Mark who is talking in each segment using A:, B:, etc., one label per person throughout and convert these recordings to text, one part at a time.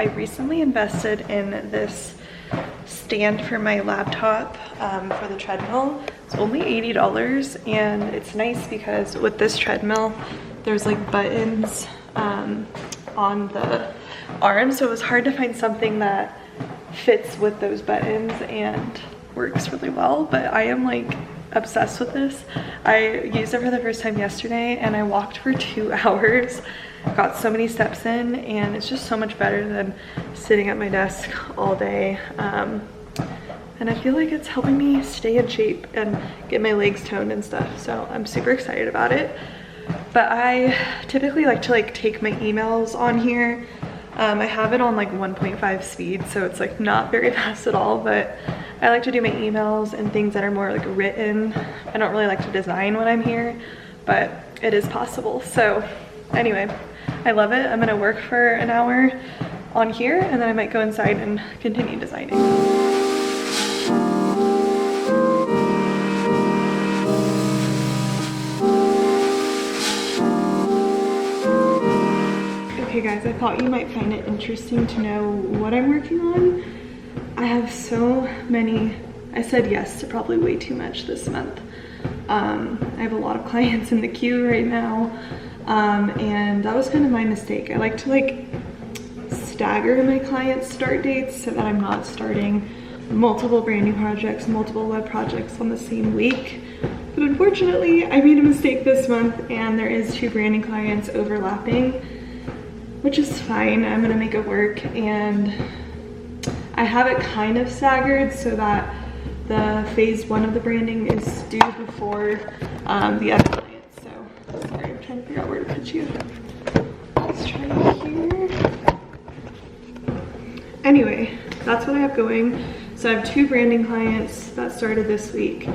A: I recently invested in this stand for my laptop for the treadmill. It's only $80 and it's nice because with this treadmill there's like buttons on the arm, so it was hard to find something that fits with those buttons and works really well. But I am like obsessed with this. I used it for the first time yesterday and I walked for 2 hours. Got so many steps in, and it's just so much better than sitting at my desk all day. And I feel like it's helping me stay in shape and get my legs toned and stuff, so I'm super excited about it. But I typically like to take my emails on here. I have it on like 1.5 speed, so it's like not very fast at all, but I like to do my emails and things that are more like written. I don't really like to design when I'm here, but it is possible. So anyway, I love it. I'm gonna work for an hour on here and then I might go inside and continue designing. Okay guys, I thought you might find it interesting to know what I'm working on. I have so many, I said yes to probably way too much this month. I have a lot of clients in the queue right now. And that was kind of my mistake. I like to stagger my clients' start dates so that I'm not starting multiple branding projects, multiple web projects on the same week. But unfortunately, I made a mistake this month and there is 2 branding clients overlapping, which is fine. I'm gonna make it work, and I have it kind of staggered so that the phase 1 of the branding is due before the other client. Sorry, I'm trying to figure out where to put you. Let's try it here. Anyway, that's what I have going. So I have 2 branding clients that started this week.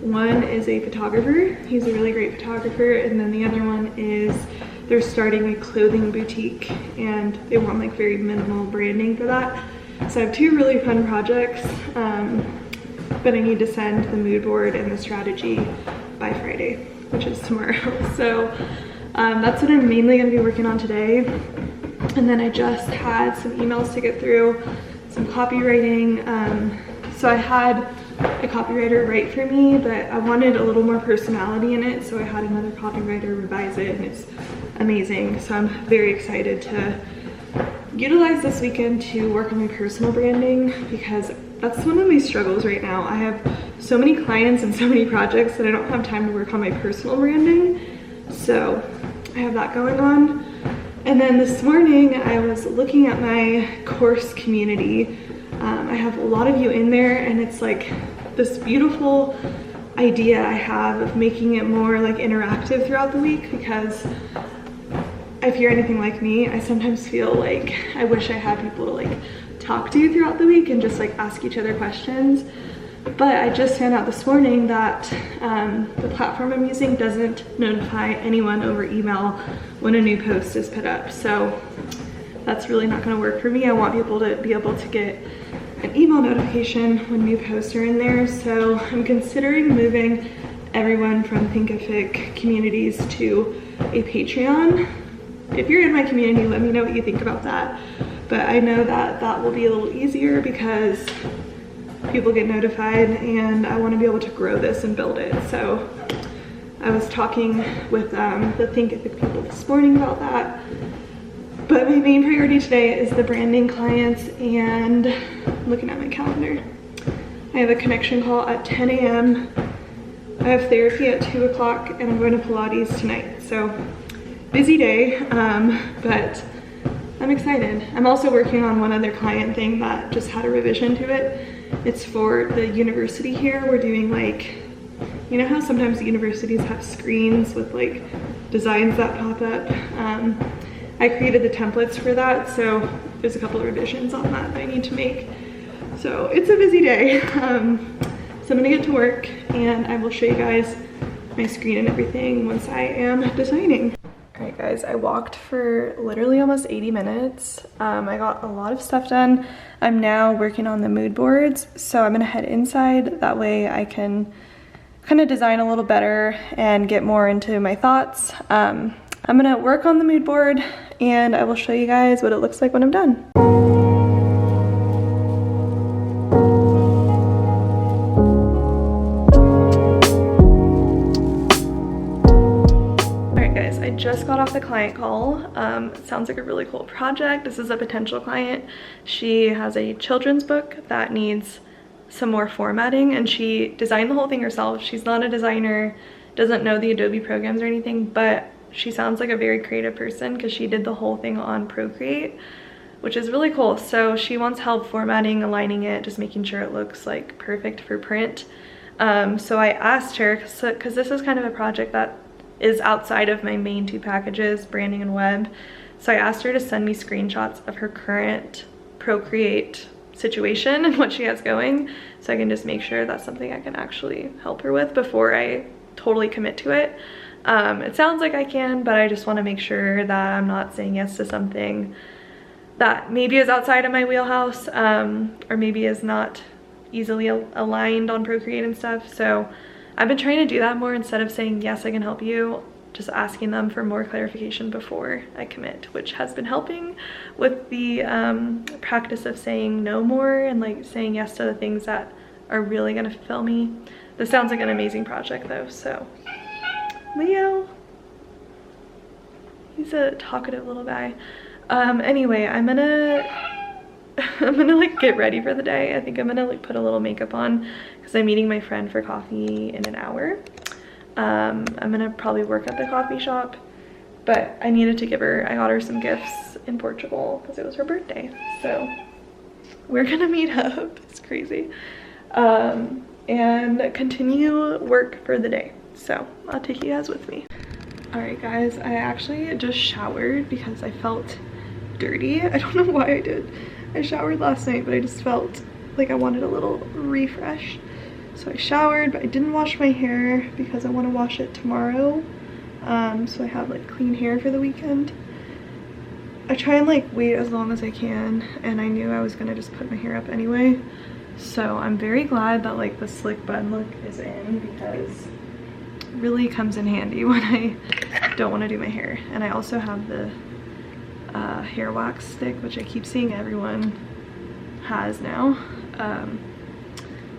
A: One is a photographer. He's a really great photographer. And then the other one is they're starting a clothing boutique and they want like very minimal branding for that. So I have 2 really fun projects, but I need to send the mood board and the strategy by Friday, which is tomorrow. So that's what I'm mainly gonna be working on today. And then I just had some emails to get through, some copywriting. So I had a copywriter write for me, but I wanted a little more personality in it. So I had another copywriter revise it and it's amazing. So I'm very excited to utilize this weekend to work on my personal branding, because that's one of my struggles right now. I have so many clients and so many projects that I don't have time to work on my personal branding. So I have that going on. And then this morning I was looking at my course community. I have a lot of you in there, and it's like this beautiful idea I have of making it more like interactive throughout the week, because if you're anything like me, I sometimes feel like I wish I had people to like talk to throughout the week and just like ask each other questions. But I just found out this morning that the platform I'm using doesn't notify anyone over email when a new post is put up. So that's really not gonna work for me. I want people to be able to get an email notification when new posts are in there. So I'm considering moving everyone from Thinkific communities to a Patreon. If you're in my community, let me know what you think about that. But I know that that will be a little easier because people get notified, and I want to be able to grow this and build it. So I was talking with the Thinkific people this morning about that. But my main priority today is the branding clients, and looking at my calendar, I have a connection call at 10 a.m. I have therapy at 2 o'clock, and I'm going to Pilates tonight. So busy day, but I'm excited. I'm also working on one other client thing that just had a revision to it. It's for the university here. We're doing like, you know how sometimes universities have screens with like designs that pop up? I created the templates for that, so there's a couple of revisions on that I need to make. So it's a busy day. So I'm gonna get to work and I will show you guys my screen and everything once I am designing. All right guys, I walked for literally almost 80 minutes. I got a lot of stuff done. I'm now working on the mood boards, so I'm gonna head inside. That way I can kind of design a little better and get more into my thoughts. I'm gonna work on the mood board and I will show you guys what it looks like when I'm done. I just got off the client call. It sounds like a really cool project. This is a potential client. She has a children's book that needs some more formatting and she designed the whole thing herself. She's not a designer, doesn't know the Adobe programs or anything, but she sounds like a very creative person because she did the whole thing on Procreate, which is really cool. So she wants help formatting, aligning it, just making sure it looks like perfect for print. So I asked her, because this is kind of a project that is outside of my main two packages, branding and web. So I asked her to send me screenshots of her current Procreate situation and what she has going, so I can just make sure that's something I can actually help her with before I totally commit to it. It sounds like I can, but I just want to make sure that I'm not saying yes to something that maybe is outside of my wheelhouse, or maybe is not easily aligned on Procreate and stuff. So I've been trying to do that more instead of saying, yes, I can help you, just asking them for more clarification before I commit, which has been helping with the practice of saying no more and like saying yes to the things that are really gonna fulfill me. This sounds like an amazing project though, so. Leo, he's a talkative little guy. Anyway, I'm gonna like get ready for the day. I think I'm gonna like put a little makeup on because I'm meeting my friend for coffee in an hour. I'm gonna probably work at the coffee shop, but I needed to give her, I got her some gifts in Portugal because it was her birthday. So we're gonna meet up, it's crazy, and continue work for the day. So I'll take you guys with me. All right guys, I actually just showered because I felt dirty. I don't know why I did. I showered last night, but I just felt like I wanted a little refresh. So I showered, but I didn't wash my hair because I want to wash it tomorrow. So I have like clean hair for the weekend. I try and like wait as long as I can, and I knew I was gonna just put my hair up anyway. So I'm very glad that like the slick bun look is in because it really comes in handy when I don't want to do my hair. And I also have the hair wax stick, which I keep seeing everyone has now,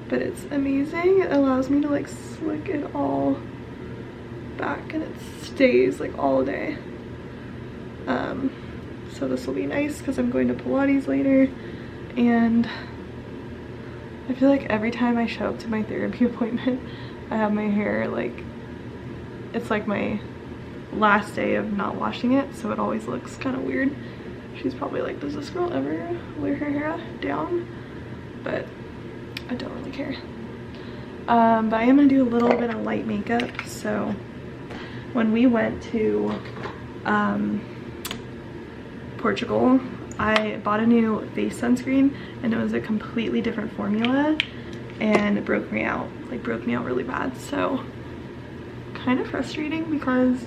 A: but it's amazing. It allows me to like slick it all back and it stays like all day. So this will be nice because I'm going to Pilates later, and I feel like every time I show up to my therapy appointment I have my hair like, it's like my last day of not washing it, so it always looks kind of weird. She's probably like, does this girl ever wear her hair down? But I don't really care. But I am gonna do a little bit of light makeup. So when we went to Portugal, I bought a new face sunscreen and it was a completely different formula and it broke me out really bad. So kind of frustrating because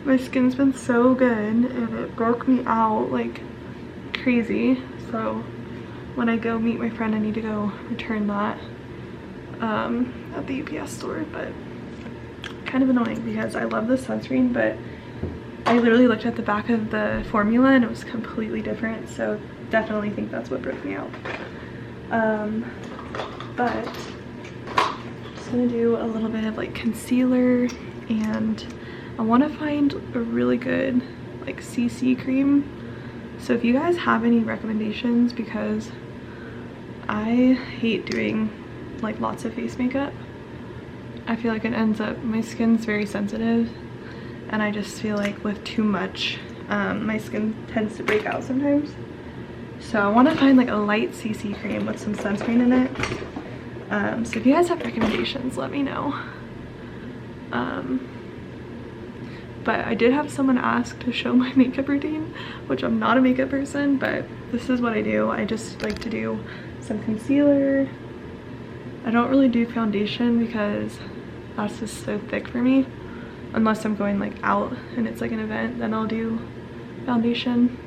A: my skin's been so good and it broke me out like crazy. So when I go meet my friend, I need to go return that at the UPS store. But kind of annoying because I love this sunscreen, but I literally looked at the back of the formula and it was completely different. So definitely think that's what broke me out. But I'm just gonna do a little bit of like concealer, and I want to find a really good like CC cream. So if you guys have any recommendations, because I hate doing like lots of face makeup. I feel like it ends up, my skin's very sensitive, and I just feel like with too much my skin tends to break out sometimes. So I want to find like a light CC cream with some sunscreen in it. So if you guys have recommendations, let me know. But I did have someone ask to show my makeup routine, which I'm not a makeup person, but this is what I do. I just like to do some concealer. I don't really do foundation because that's just so thick for me. Unless I'm going like out and it's like an event, then I'll do foundation.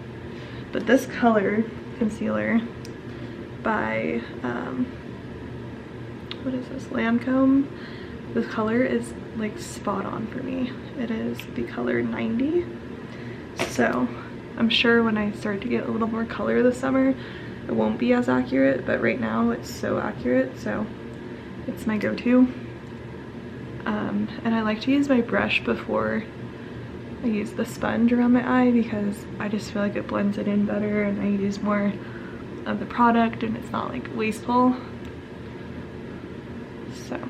A: But this color concealer by what is this, Lancome, this color is like spot on for me. It is the color 90. So I'm sure when I start to get a little more color this summer, it won't be as accurate, but right now it's so accurate, so it's my go-to. And I like to use my brush before I use the sponge around my eye because I just feel like it blends it in better and I use more of the product and it's not like wasteful. So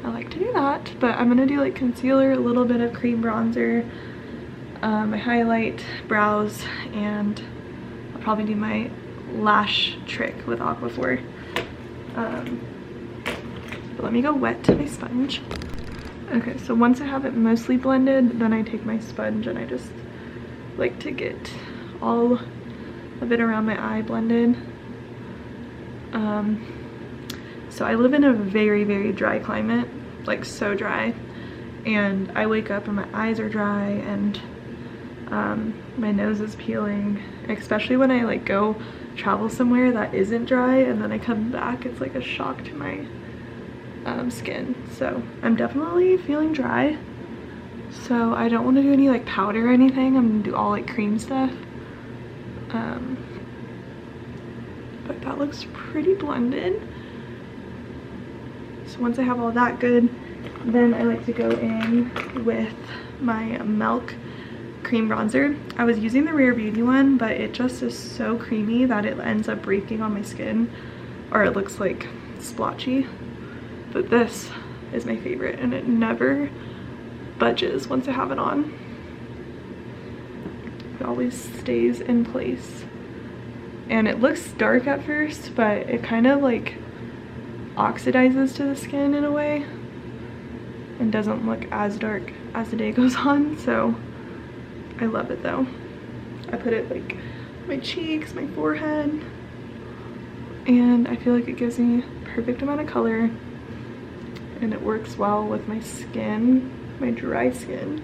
A: I like to do that, but I'm gonna do like concealer, a little bit of cream bronzer, my highlight, brows, and I'll probably do my lash trick with Aquaphor. But let me go wet my sponge. Okay, so once I have it mostly blended, then I take my sponge and I just like to get all of it around my eye blended. So I live in a very, very dry climate, like so dry. And I wake up and my eyes are dry and my nose is peeling, especially when I like go travel somewhere that isn't dry and then I come back, it's like a shock to my skin. So I'm definitely feeling dry, so I don't want to do any like powder or anything. I'm gonna do all like cream stuff, but that looks pretty blended. So once I have all that good, then I like to go in with my Milk cream bronzer. I was using the Rare Beauty one, but it just is so creamy that it ends up breaking on my skin, or it looks like splotchy. But this is my favorite and it never budges once I have it on. It always stays in place. And it looks dark at first, but it kind of like oxidizes to the skin in a way and doesn't look as dark as the day goes on. So I love it though. I put it like my cheeks, my forehead, and I feel like it gives me perfect amount of color. And it works well with my skin, my dry skin.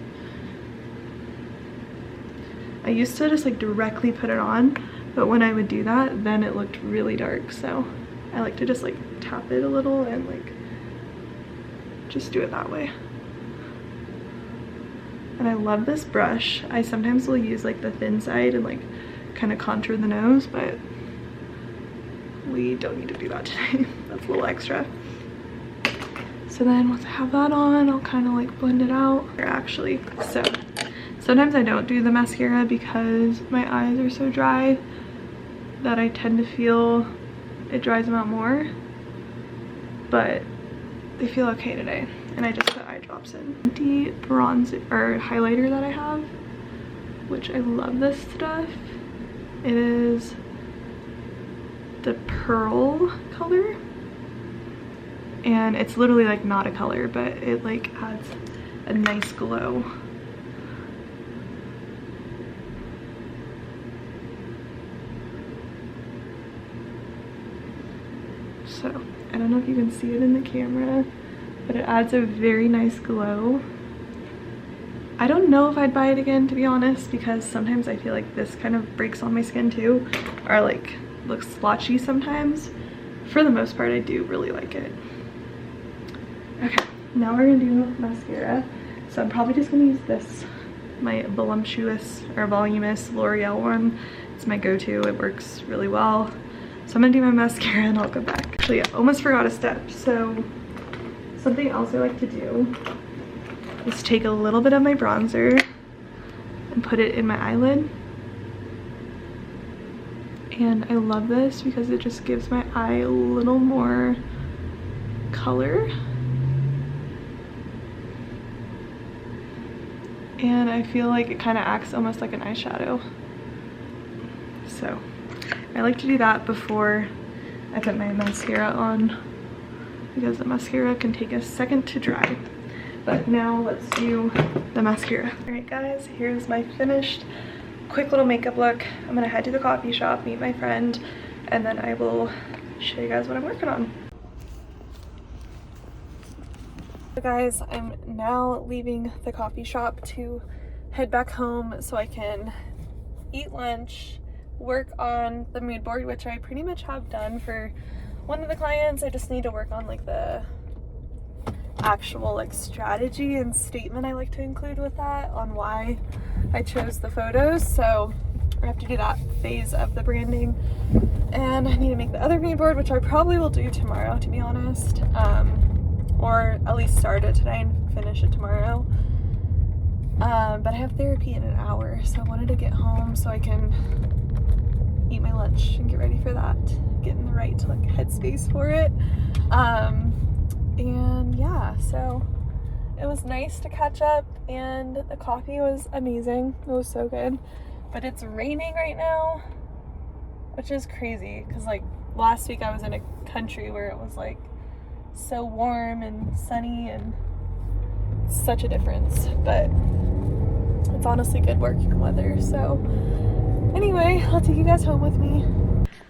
A: I used to just like directly put it on, but when I would do that, then it looked really dark. So I like to just like tap it a little and like just do it that way. And I love this brush. I sometimes will use like the thin side and like kind of contour the nose, but we don't need to do that today. That's a little extra. So then once I have that on, I'll kind of like blend it out. Actually, so sometimes I don't do the mascara because my eyes are so dry that I tend to feel it dries them out more, but they feel okay today. And I just put eye drops in. The bronzer or highlighter that I have, which I love this stuff. It is the Pearl color. And it's literally like not a color, but it like adds a nice glow. So I don't know if you can see it in the camera, but it adds a very nice glow. I don't know if I'd buy it again, to be honest, because sometimes I feel like this kind of breaks on my skin too, or like looks splotchy sometimes. For the most part, I do really like it. Okay, now we're gonna do mascara. So I'm probably just gonna use this, my voluminous L'Oreal one. It's my go-to, it works really well. So I'm gonna do my mascara and I'll go back. Actually, I almost forgot a step. So something else I like to do is take a little bit of my bronzer and put it in my eyelid. And I love this because it just gives my eye a little more color. and I feel like it kind of acts almost like an eyeshadow. So I like to do that before I put my mascara on, because the mascara can take a second to dry. But now let's do the mascara. All right guys, here's my finished quick little makeup look. I'm gonna head to the coffee shop, meet my friend, and then I will show you guys what I'm working on. So guys, I'm now leaving the coffee shop to head back home so I can eat lunch, work on the mood board, which I pretty much have done for one of the clients. I just need to work on like the actual like strategy and statement I like to include with that on why I chose the photos. So I have to do that phase of the branding, and I need to make the other mood board, which I probably will do tomorrow, to be honest, or at least start it today and finish it tomorrow. But I have therapy in an hour, so I wanted to get home so I can eat my lunch and get ready for that, get in the right like headspace for it. And yeah, so it was nice to catch up, and the coffee was amazing. It was so good. But it's raining right now, which is crazy because like last week I was in a country where it was like so warm and sunny, and such a difference. But it's honestly good working weather. So anyway, I'll take you guys home with me.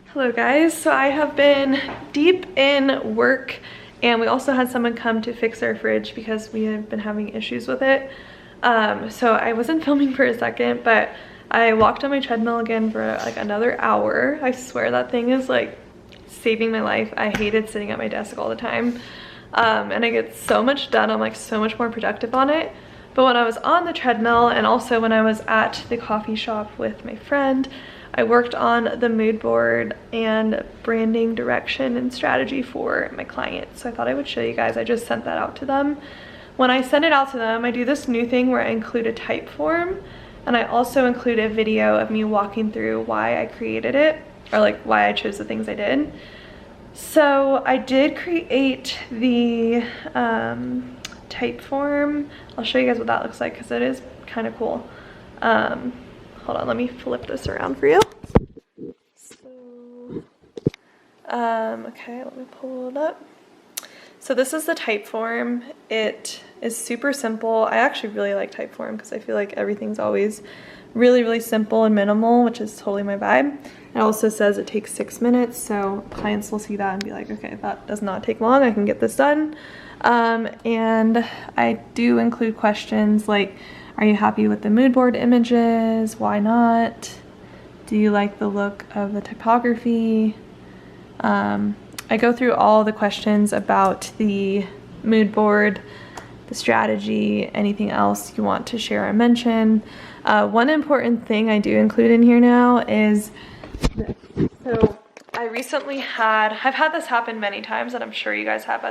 A: Hello guys, so I have been deep in work, and we also had someone come to fix our fridge because we have been having issues with it. So I wasn't filming for a second, but I walked on my treadmill again for like another hour. I swear that thing is like saving my life. I hated sitting at my desk all the time. And I get so much done. I'm like so much more productive on it. But when I was on the treadmill, and also when I was at the coffee shop with my friend, I worked on the mood board and branding direction and strategy for my client. So I thought I would show you guys. I just sent that out to them. When I send it out to them, I do this new thing where I include a type form, and I also include a video of me walking through why I created it, or like why I chose the things I did. So I did create the type form. I'll show you guys what that looks like because it is kind of cool. Hold on, let me flip this around for you. So, okay, let me pull it up. So this is the type form. It is super simple. I actually really like type form because I feel like everything's always really, really simple and minimal, which is totally my vibe. It also says it takes 6 minutes, so clients will see that and be like, okay, that does not take long, I can get this done. And I do include questions like, are you happy with the mood board images? Why not? Do you like the look of the typography? I go through all the questions about the mood board, the strategy, anything else you want to share or mention. One important thing I do include in here now is this. So I recently I've had this happen many times, and I'm sure you guys have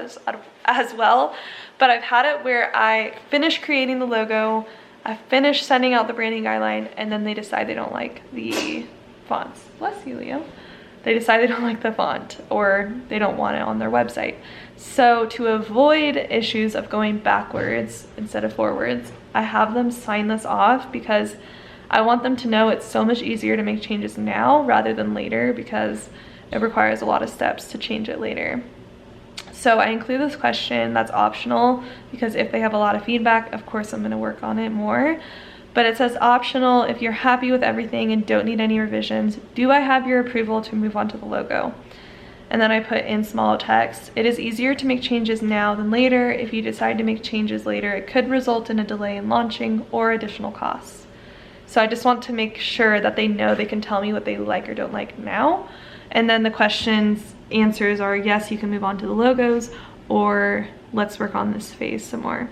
A: as well, but I've had it where I finish creating the logo, I finish sending out the branding guideline, and then they decide they don't like the fonts. Bless you, Leo. They decide they don't like the font, or they don't want it on their website. So to avoid issues of going backwards instead of forwards, I have them sign this off because I want them to know it's so much easier to make changes now rather than later, because it requires a lot of steps to change it later. So I include this question that's optional because if they have a lot of feedback, of course I'm going to work on it more. But it says optional if you're happy with everything and don't need any revisions. Do I have your approval to move on to the logo? And then I put in small text, it is easier to make changes now than later. If you decide to make changes later, it could result in a delay in launching or additional costs. So I just want to make sure that they know they can tell me what they like or don't like now. And then the questions, answers are yes, you can move on to the logos, or let's work on this phase some more.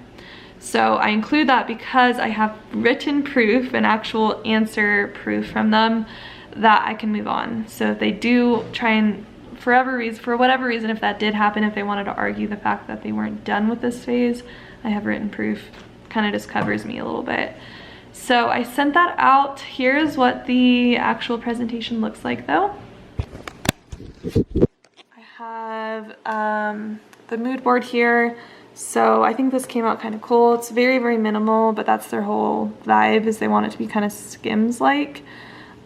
A: So I include that because I have written proof, an actual answer proof from them that I can move on. So if they do try and, for whatever reason, if that did happen, if they wanted to argue the fact that they weren't done with this phase, I have written proof. Kind of just covers me a little bit. So I sent that out. Here's what the actual presentation looks like though. I have the mood board here. So I think this came out kind of cool. It's very, very minimal, but that's their whole vibe, is they want it to be kind of Skims-like.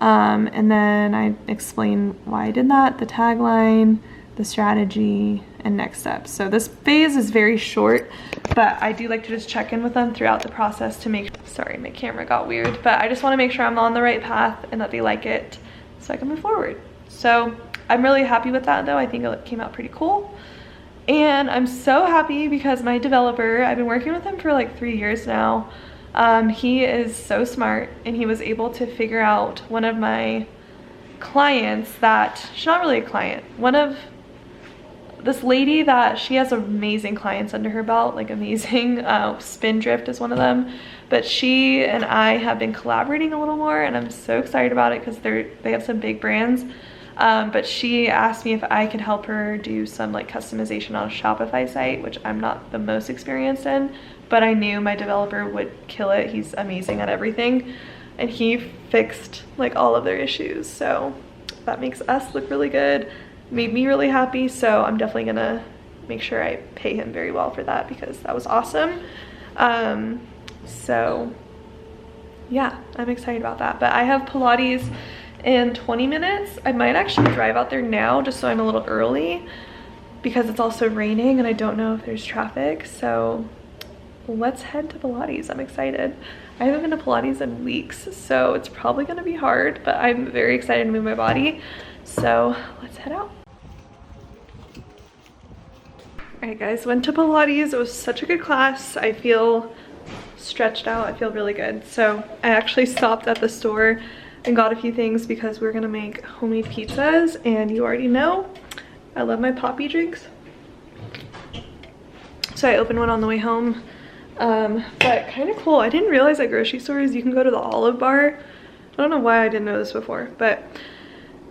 A: And then I explain why I did that, the tagline, the strategy, and next steps. So this phase is very short, but I do like to just check in with them throughout the process to make, sorry, my camera got weird, but I just want to make sure I'm on the right path and that they like it so I can move forward. So I'm really happy with that though. I think it came out pretty cool. And I'm so happy because my developer, I've been working with him for like 3 years now. He is so smart, and he was able to figure out one of my clients that, she's not really a client, this lady that she has amazing clients under her belt, like amazing. Spindrift is one of them, but she and I have been collaborating a little more, and I'm so excited about it because they have some big brands. But she asked me if I could help her do some like customization on a Shopify site, which I'm not the most experienced in, but I knew my developer would kill it. He's amazing at everything, and he fixed like all of their issues. So that makes us look really good, made me really happy. So I'm definitely gonna make sure I pay him very well for that because that was awesome. So yeah, I'm excited about that. But I have Pilates in 20 minutes. I might actually drive out there now just so I'm a little early because it's also raining and I don't know if there's traffic. So let's head to Pilates. I'm excited. I haven't been to Pilates in weeks, so it's probably gonna be hard, but I'm very excited to move my body. So let's head out. All right guys, went to Pilates. It was such a good class. I feel stretched out. I feel really good. So I actually stopped at the store and got a few things because we're gonna make homemade pizzas, and you already know I love my poppy drinks. So I opened one on the way home, but kind of cool. I didn't realize at grocery stores you can go to the olive bar. I don't know why I didn't know this before, but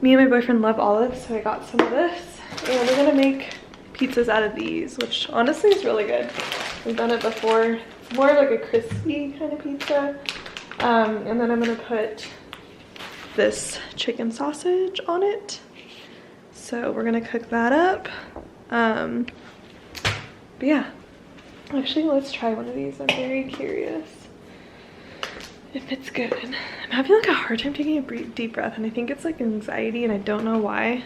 A: me and my boyfriend love olives, so I got some of this, and we're gonna make pizzas out of these, which honestly is really good. We've done it before. It's more like a crispy kind of pizza. And then I'm gonna put this chicken sausage on it, so we're gonna cook that up. But yeah, actually let's try one of these. I'm very curious if it's good. I'm having like a hard time taking a deep breath, and I think it's like anxiety, and I don't know why.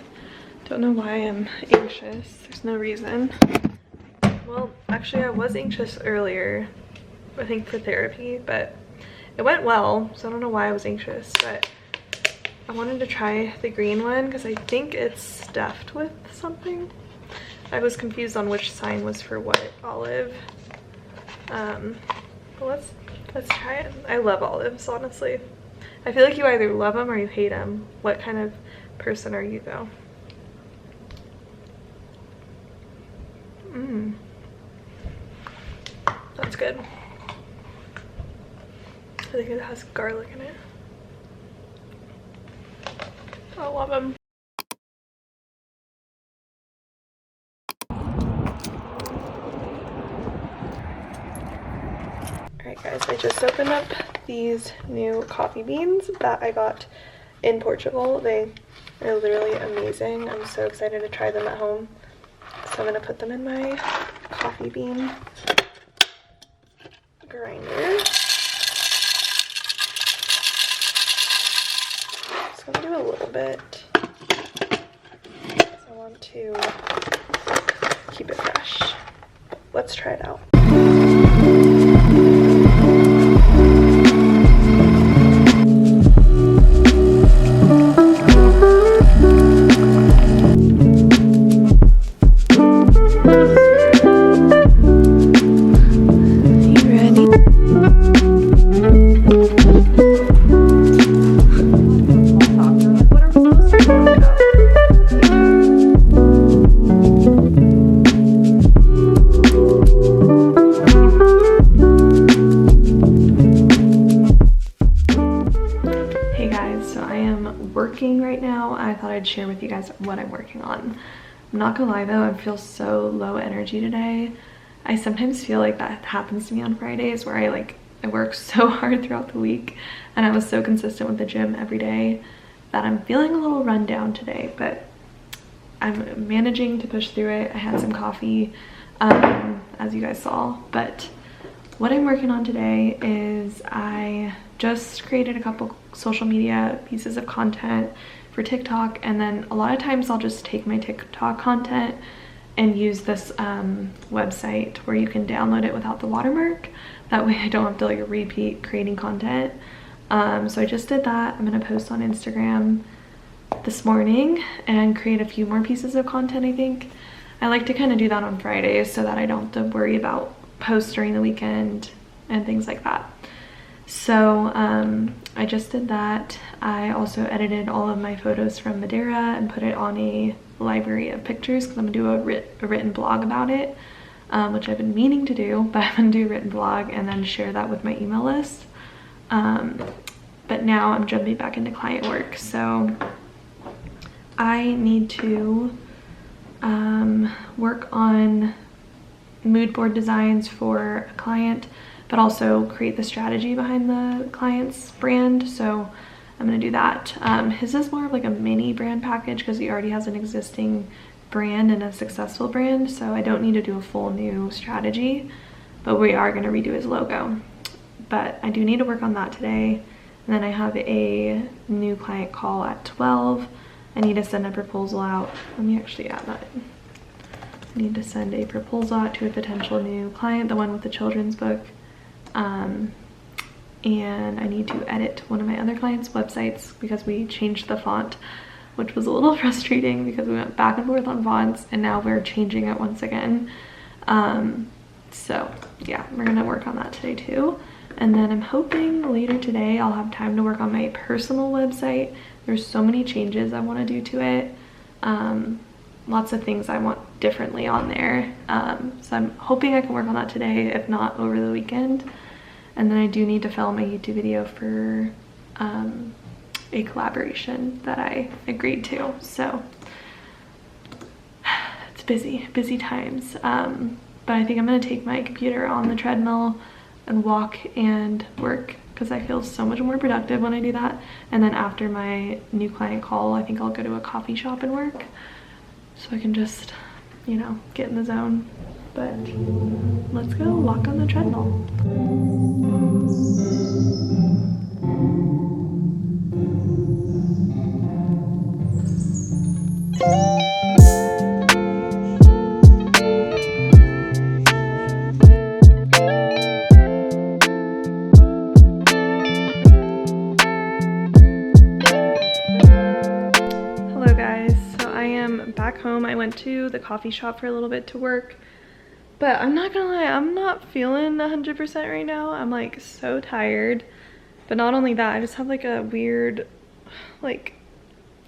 A: I'm anxious. There's no reason. Well, actually I was anxious earlier, I think for therapy, but it went well, so I don't know why I was anxious. But I wanted to try the green one because I think it's stuffed with something. I was confused on which sign was for what olive. But let's try it. I love olives, honestly. I feel like you either love them or you hate them. What kind of person are you though? That's good. I think it has garlic in it. I love them. Alright guys, I just opened up these new coffee beans that I got in Portugal. They are literally amazing. I'm so excited to try them at home. So I'm gonna put them in my coffee bean grinder. Just gonna do a little bit because I want to keep it fresh. Let's try it out. Share with you guys what I'm working on. I'm not gonna lie though, I feel so low energy today. I sometimes feel like that happens to me on Fridays where I work so hard throughout the week and I was so consistent with the gym every day that I'm feeling a little run down today, but I'm managing to push through it. I had some coffee, as you guys saw, but what I'm working on today is I just created a couple social media pieces of content for TikTok, and then a lot of times I'll just take my TikTok content and use this website where you can download it without the watermark. That way I don't have to like repeat creating content. So I just did that. I'm gonna post on Instagram this morning and create a few more pieces of content. I think I like to kind of do that on Fridays so that I don't have to worry about posts during the weekend and things like that. So I just did that. I also edited all of my photos from Madeira and put it on a library of pictures because I'm gonna do a written blog about it, which I've been meaning to do, but I'm gonna do a written blog and then share that with my email list. But now I'm jumping back into client work. So I need to work on mood board designs for a client, but also create the strategy behind the client's brand. So I'm gonna do that. His is more of like a mini brand package because he already has an existing brand and a successful brand. So I don't need to do a full new strategy, but we are gonna redo his logo. But I do need to work on that today. And then I have a new client call at 12. I need to send a proposal out. Let me actually add that. I need to send a proposal out to a potential new client, the one with the children's book. And I need to edit one of my other clients' websites because we changed the font, which was a little frustrating because we went back and forth on fonts and now we're changing it once again. So yeah, we're gonna work on that today too. And then I'm hoping later today I'll have time to work on my personal website. There's so many changes I want to do to it. Lots of things I want differently on there. So I'm hoping I can work on that today, if not over the weekend. And then I do need to film a YouTube video for a collaboration that I agreed to. So it's busy times. But I think I'm gonna take my computer on the treadmill and walk and work because I feel so much more productive when I do that. And then after my new client call, I think I'll go to a coffee shop and work so I can just, you know, get in the zone. But let's go walk on the treadmill. Back home. I went to the coffee shop for a little bit to work, but I'm not gonna lie, I'm not feeling 100% right now. I'm like so tired, but not only that, I just have like a weird like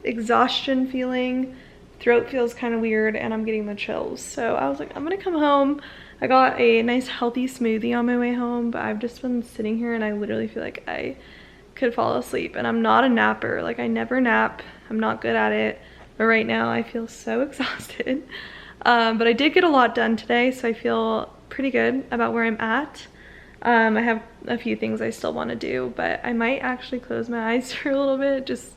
A: exhaustion feeling. Throat feels kind of weird and I'm getting the chills. So I was like, I'm gonna come home. I got a nice healthy smoothie on my way home, but I've just been sitting here and I literally feel like I could fall asleep. And I'm not a napper. Like I never nap. I'm not good at it. But right now I feel so exhausted. But I did get a lot done today, so I feel pretty good about where I'm at. I have a few things I still want to do, but I might actually close my eyes for a little bit, just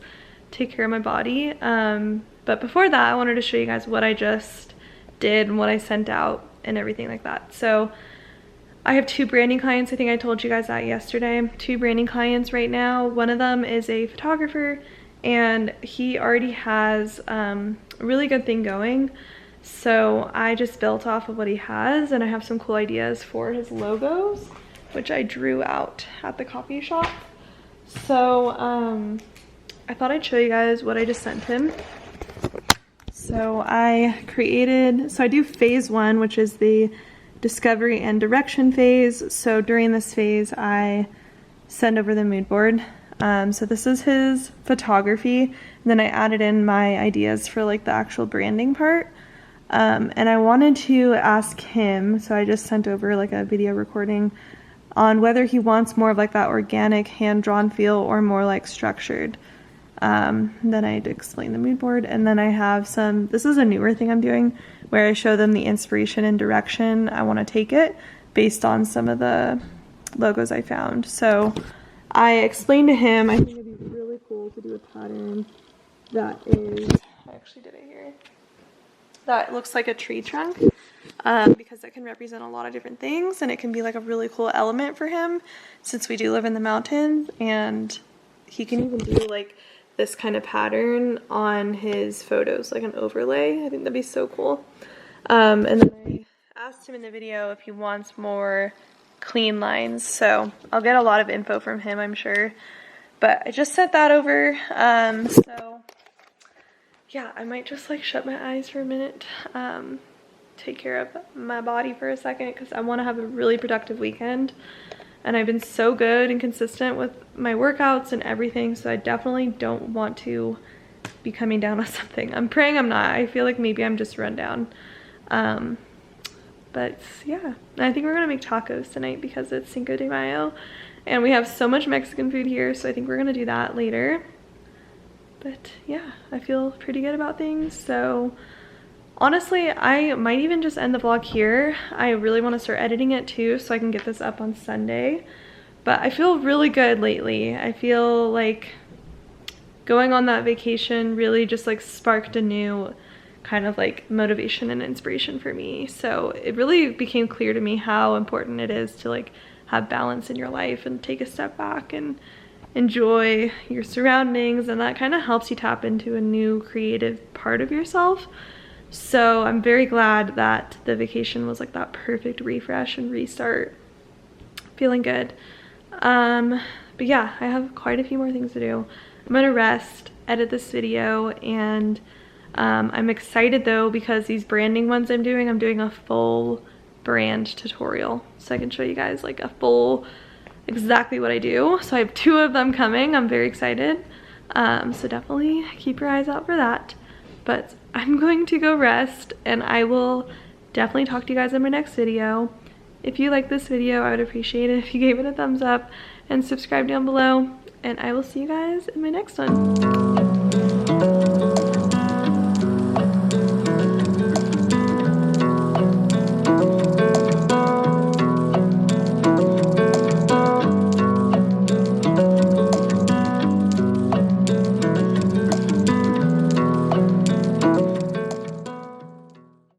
A: take care of my body. But before that, I wanted to show you guys what I just did and what I sent out and everything like that. So I have 2 branding clients. I think I told you guys that yesterday. 2 branding clients right now. One of them is a photographer, and he already has a really good thing going. So I just built off of what he has, and I have some cool ideas for his logos, which I drew out at the coffee shop. So I thought I'd show you guys what I just sent him. So I do phase 1, which is the discovery and direction phase. So during this phase, I send over the mood board. So this is his photography, and then I added in my ideas for like the actual branding part. And I wanted to ask him, so I just sent over like a video recording on whether he wants more of like that organic hand-drawn feel or more like structured. Then I had to explain the mood board, and then I have this is a newer thing I'm doing where I show them the inspiration and direction I want to take it based on some of the logos I found. So I explained to him, I think it'd be really cool to do a pattern that is, I actually did it here. that looks like a tree trunk, because that can represent a lot of different things, and it can be like a really cool element for him since we do live in the mountains. And he can even do like this kind of pattern on his photos, like an overlay. I think that'd be so cool. And then I asked him in the video if he wants more clean lines, so I'll get a lot of info from him, I'm sure. But I just sent that over. So yeah, I might just like shut my eyes for a minute, take care of my body for a second, because I want to have a really productive weekend. And I've been so good and consistent with my workouts and everything, so I definitely don't want to be coming down on something. I'm praying I'm not. I feel like maybe I'm just run down. But yeah, I think we're gonna make tacos tonight because it's Cinco de Mayo and we have so much Mexican food here, so I think we're gonna do that later. But yeah, I feel pretty good about things. So honestly, I might even just end the vlog here. I really want to start editing it too so I can get this up on Sunday. But I feel really good lately. I feel like going on that vacation really just like sparked a new kind of like motivation and inspiration for me. So it really became clear to me how important it is to like have balance in your life and take a step back and enjoy your surroundings, and that kind of helps you tap into a new creative part of yourself. So I'm very glad that the vacation was like that perfect refresh and restart. Feeling good. But yeah, I have quite a few more things to do. I'm gonna rest, edit this video, and I'm excited though because these branding ones I'm doing a full brand tutorial, so I can show you guys like a full exactly what I do. So I have 2 of them coming. I'm very excited. So definitely keep your eyes out for that. But I'm going to go rest, and I will definitely talk to you guys in my next video. If you like this video, I would appreciate it if you gave it a thumbs up and subscribe down below, and I will see you guys in my next one.